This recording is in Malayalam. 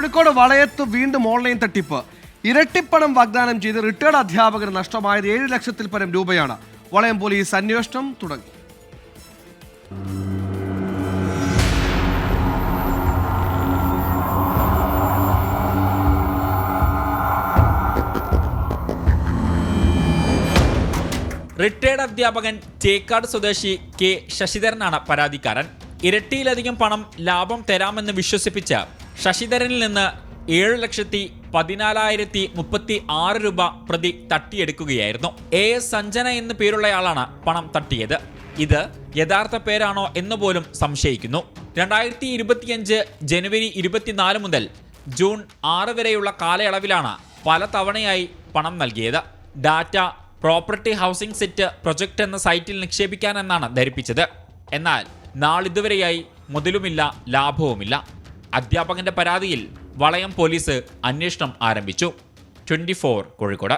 കോഴിക്കോട് വളയത്ത് വീണ്ടും ഓൺലൈൻ തട്ടിപ്പ്. ഇരട്ടിപ്പണം വാഗ്ദാനം ചെയ്ത് റിട്ടയർഡ് അധ്യാപകർ നഷ്ടമായത് 7 ലക്ഷത്തിൽ പരം രൂപയാണ്. വളയം പോലീസ് അന്വേഷണം തുടങ്ങി. റിട്ടയർഡ് അധ്യാപകൻ ചേക്കാട് സ്വദേശി കെ ശശിധരനാണ് പരാതിക്കാരൻ. ഇരട്ടിയിലധികം പണം ലാഭം തരാമെന്ന് വിശ്വസിപ്പിച്ച് ശശിധരനിൽ നിന്ന് 7,14,036 രൂപ പ്രതി തട്ടിയെടുക്കുകയായിരുന്നു. AS സഞ്ജന എന്ന് പേരുള്ളയാളാണ് പണം തട്ടിയത്. ഇത് യഥാർത്ഥ പേരാണോ എന്ന് പോലും സംശയിക്കുന്നു. 2025 ജനുവരി 24 മുതൽ ജൂൺ 6 വരെയുള്ള കാലയളവിലാണ് പല തവണയായി പണം നൽകിയത്. Data property housing set project എന്ന സൈറ്റിൽ നിക്ഷേപിക്കാനെന്നാണ് ധരിപ്പിച്ചത്. എന്നാൽ നാളിതുവരെയായി മുതലുമില്ല, ലാഭവുമില്ല. അധ്യാപകന്റെ പരാതിയിൽ വളയം പോലീസ് അന്വേഷണം ആരംഭിച്ചു. 24 കോഴിക്കോട്.